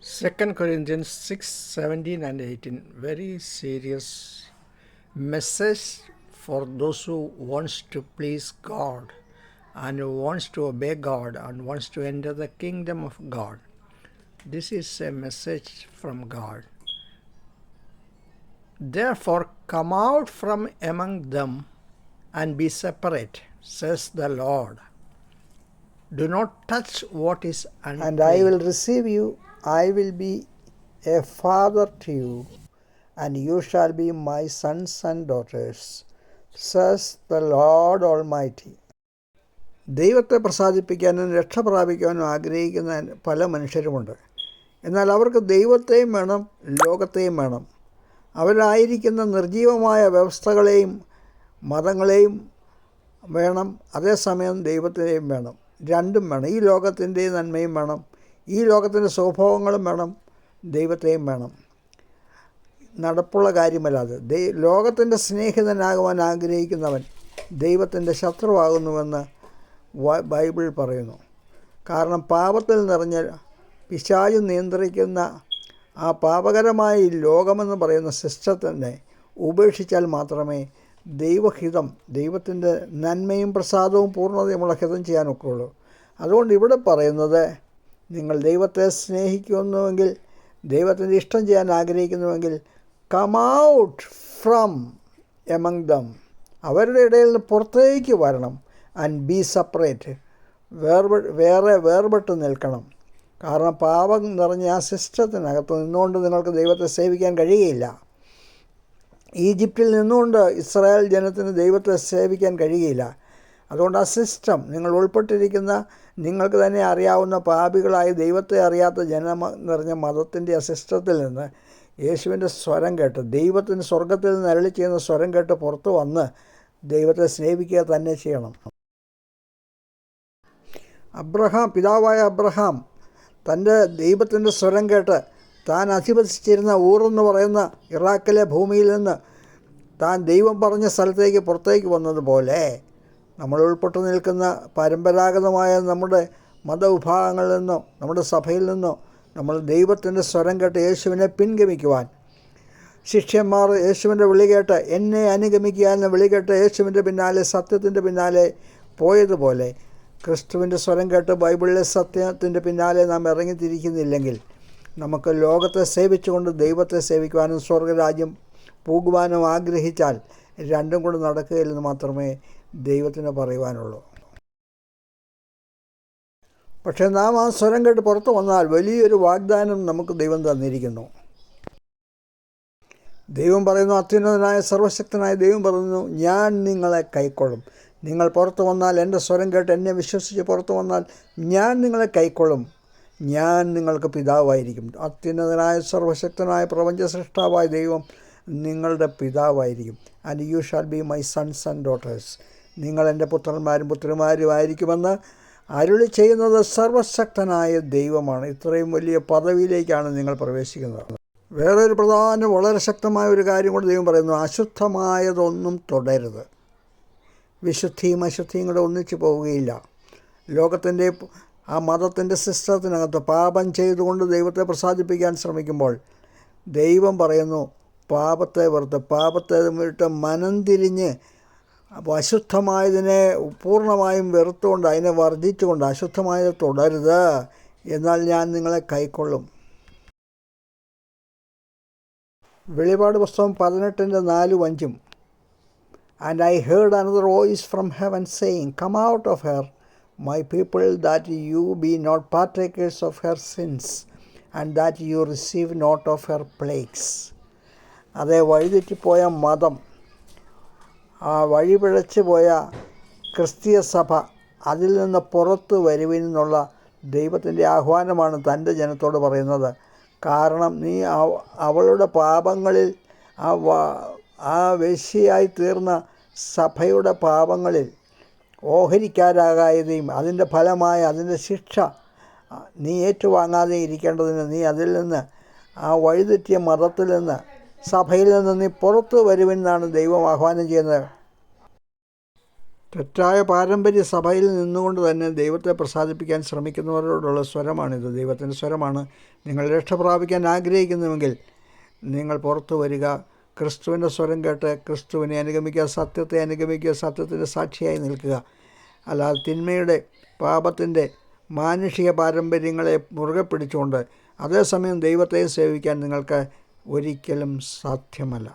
2 Corinthians 6, 17 and 18. Very serious message for those who wants to please God and who wants to obey God and wants to enter the kingdom of God. This is a message from God. Therefore come out from among them and be separate, says the Lord. Do not touch what is unclean. And I will receive you, I will be a father to you, and you shall be my sons and daughters, says the Lord Almighty. ദൈവത്തെ പ്രസാദിപ്പിക്കാനും രക്ഷ പ്രാപിക്കാനും ആഗ്രഹിക്കുന്ന പല മനുഷ്യരുമുണ്ട്. എന്നാൽ അവർക്ക് ദൈവത്തെയും വേണം, ലോകത്തെയും വേണം. അവരായിരിക്കുന്ന നിർജീവമായ വ്യവസ്ഥകളെയും മതങ്ങളെയും വേണം, അതേസമയം ദൈവത്തെയും വേണം. രണ്ടും വേണം. ഈ ലോകത്തിൻ്റെ നന്മയും വേണം, ഈ ലോകത്തിൻ്റെ സ്വഭാവങ്ങളും വേണം, ദൈവത്തെയും വേണം. നടപ്പുള്ള കാര്യമല്ലാതെ ലോകത്തിൻ്റെ സ്നേഹിതനാകുവാൻ ആഗ്രഹിക്കുന്നവൻ ദൈവത്തിൻ്റെ ശത്രുവാകുന്നുവെന്ന് ബൈബിൾ പറയുന്നു. കാരണം പാപത്തിൽ നിറഞ്ഞ പിശാച് നിയന്ത്രിക്കുന്ന ആ പാപകരമായ ലോകമെന്ന് പറയുന്ന സിസ്റ്റത്തിനെ ഉപേക്ഷിച്ചാൽ മാത്രമേ ദൈവഹിതം, ദൈവത്തിൻ്റെ നന്മയും പ്രസാദവും പൂർണ്ണതയുമുള്ള ഹിതം ചെയ്യാനൊക്കെയുള്ളൂ. അതുകൊണ്ട് ഇവിടെ പറയുന്നത്, നിങ്ങൾ ദൈവത്തെ സ്നേഹിക്കുന്നുവെങ്കിൽ, ദൈവത്തിൻ്റെ ഇഷ്ടം ചെയ്യാൻ ആഗ്രഹിക്കുന്നുവെങ്കിൽ, come out from among them, അവരുടെ ഇടയിൽ നിന്ന് പുറത്തേക്ക് വരണം. ആൻഡ് ബി സെപ്പറേറ്റ്, വേർപെട്ട് നിൽക്കണം. കാരണം പാപം നിറഞ്ഞ ആ സിസ്റ്റത്തിനകത്ത് നിന്നുകൊണ്ട് നിങ്ങൾക്ക് ദൈവത്തെ സേവിക്കാൻ കഴിയുകയില്ല. ഈജിപ്തിൽ നിന്നുകൊണ്ട് ഇസ്രായേൽ ജനത്തിന് ദൈവത്തെ സേവിക്കാൻ കഴിയുകയില്ല. അതുകൊണ്ട് ആ സിസ്റ്റം, നിങ്ങൾ ഉൾപ്പെട്ടിരിക്കുന്ന നിങ്ങൾക്ക് തന്നെ അറിയാവുന്ന പാപികളായി ദൈവത്തെ അറിയാത്ത ജനം നിറഞ്ഞ മതത്തിൻ്റെ ആ സിസ്റ്റത്തിൽ നിന്ന് യേശുവിൻ്റെ സ്വരം കേട്ട്, ദൈവത്തിന് സ്വർഗത്തിൽ നിന്ന് അരുളി ചെയ്യുന്ന സ്വരം കേട്ട് പുറത്തു വന്ന് ദൈവത്തെ സ്നേഹിക്കുക തന്നെ ചെയ്യണം. പിതാവായ അബ്രഹാം തൻ്റെ ദൈവത്തിൻ്റെ സ്വരം കേട്ട് താൻ അധിവസിച്ചിരുന്ന ഊറെന്ന് പറയുന്ന ഇറാഖിലെ ഭൂമിയിൽ നിന്ന് താൻ ദൈവം പറഞ്ഞ സ്ഥലത്തേക്ക് പുറത്തേക്ക് വന്നതുപോലെ നമ്മൾ ഉൾപ്പെട്ടു നിൽക്കുന്ന പരമ്പരാഗതമായ നമ്മുടെ മതവിഭാഗങ്ങളിൽ നിന്നോ നമ്മുടെ സഭയിൽ നിന്നോ നമ്മൾ ദൈവത്തിൻ്റെ സ്വരം കേട്ട് യേശുവിനെ പിൻഗമിക്കുവാൻ, ശിഷ്യന്മാർ യേശുവിൻ്റെ വിളി കേട്ട് എന്നെ അനുഗമിക്കുക എന്ന വിളി കേട്ട് യേശുവിൻ്റെ പിന്നാലെ, സത്യത്തിൻ്റെ പിന്നാലെ പോയതുപോലെ ക്രിസ്തുവിൻ്റെ സ്വരം കേട്ട് ബൈബിളിലെ സത്യത്തിൻ്റെ പിന്നാലെ നാം ഇറങ്ങിത്തിരിക്കുന്നില്ലെങ്കിൽ നമുക്ക് ലോകത്തെ സേവിച്ചുകൊണ്ട് ദൈവത്തെ സേവിക്കുവാനും സ്വർഗരാജ്യം പോകുവാനും ആഗ്രഹിച്ചാൽ രണ്ടും കൂടെ നടക്കുകയില്ലെന്ന് മാത്രമേ ദൈവത്തിന് പറയുവാനുള്ളൂ. പക്ഷേ നാം ആ സ്വരം കേട്ട് പുറത്തു വന്നാൽ വലിയൊരു വാഗ്ദാനം നമുക്ക് ദൈവം തന്നിരിക്കുന്നു. ദൈവം പറയുന്നു, അത്യുന്നതനായ സർവശക്തനായ ദൈവം പറയുന്നു, ഞാൻ നിങ്ങളെ കൈക്കൊള്ളും. നിങ്ങൾ പുറത്തു വന്നാൽ, എൻ്റെ സ്വരം കേട്ട് എന്നെ വിശ്വസിച്ച് പുറത്തു വന്നാൽ ഞാൻ നിങ്ങളെ കൈക്കൊള്ളും. ഞാൻ നിങ്ങൾക്ക് പിതാവായിരിക്കും. അത്യുന്നതനായ സർവശക്തനായ പ്രപഞ്ച സൃഷ്ടാവായ ദൈവം നിങ്ങളുടെ പിതാവായിരിക്കും. And you shall be my sons and daughters, നിങ്ങൾ എൻ്റെ പുത്രന്മാരും പുത്രിമാരും ആയിരിക്കുമെന്ന് അരുളി ചെയ്യുന്നത് സർവശക്തനായ ദൈവമാണ്. ഇത്രയും വലിയ പദവിയിലേക്കാണ് നിങ്ങൾ പ്രവേശിക്കുന്നത്. വേറൊരു വളരെ ശക്തമായ ഒരു കാര്യം കൂടി ദൈവം പറയുന്നു, അശുദ്ധമായതൊന്നും തുടരുത്. വിശുദ്ധിയും അശുദ്ധിയും കൂടെ ഒന്നിച്ചു പോവുകയില്ല. ലോകത്തിൻ്റെ ആ മതത്തിൻ്റെ സിസ്റ്റത്തിനകത്ത് പാപം ചെയ്തുകൊണ്ട് ദൈവത്തെ പ്രസാദിപ്പിക്കാൻ ശ്രമിക്കുമ്പോൾ ദൈവം പറയുന്നു, പാപത്തെ വിട്ട് മനം തിരിഞ്ഞ് അശുദ്ധമായതിനെ പൂർണ്ണമായും വെറുത്തുകൊണ്ട് അതിനെ വർദ്ധിച്ചുകൊണ്ട് അശുദ്ധമായത് തുടരുത്, എന്നാൽ ഞാൻ നിങ്ങളെ കൈക്കൊള്ളും. വെളിപാട് പുസ്തകം 18:4-5. And I heard another voice from heaven saying, Come out of her, my people, that you be not partakers of her sins, and that you receive not of her plagues. അതേ വഴിതെറ്റിപ്പോയ മതം, ആ വഴിപിഴച്ചു പോയ ക്രിസ്തീയ സഭ, അതിൽ നിന്ന് പുറത്ത് വരുവിനെന്നുള്ള ദൈവത്തിൻ്റെ ആഹ്വാനമാണ് തൻ്റെ ജനത്തോട് പറയുന്നത്. കാരണം നീ അവളുടെ പാപങ്ങളിൽ, ആ വേശ്യയായി തീർന്ന സഭയുടെ പാപങ്ങളിൽ ഓഹരിക്കാരാകാതെയും അതിൻ്റെ ഫലമായ അതിൻ്റെ ശിക്ഷ നീ ഏറ്റുവാങ്ങാതെ ഇരിക്കേണ്ടതിന് നീ അതിൽ നിന്ന്, ആ വഴിതെറ്റിയ മതത്തിൽ നിന്ന്, സഭയിൽ നിന്ന് നീ പുറത്തു വരുമെന്നാണ് ദൈവം ആഹ്വാനം ചെയ്യുന്നത്. തെറ്റായ പാരമ്പര്യ സഭയിൽ നിന്നുകൊണ്ട് തന്നെ ദൈവത്തെ പ്രസാദിപ്പിക്കാൻ ശ്രമിക്കുന്നവരോടുള്ള സ്വരമാണിത്. ദൈവത്തിൻ്റെ സ്വരമാണ്. നിങ്ങൾ രക്ഷ പ്രാപിക്കാൻ ആഗ്രഹിക്കുന്നുവെങ്കിൽ നിങ്ങൾ പുറത്തു വരിക, ക്രിസ്തുവിൻ്റെ സ്വരം കേട്ട് ക്രിസ്തുവിനെ അനുഗമിക്കുക, സത്യത്തെ അനുഗമിക്കുക, സത്യത്തിൻ്റെ സാക്ഷിയായി നിൽക്കുക. അല്ലാതെ തിന്മയുടെ, പാപത്തിൻ്റെ, മാനുഷിക പാരമ്പര്യങ്ങളെ മുറുകെ പിടിച്ചുകൊണ്ട് അതേസമയം ദൈവത്തെ സേവിക്കാൻ നിങ്ങൾക്ക് ഒരിക്കലും സാധ്യമല്ല.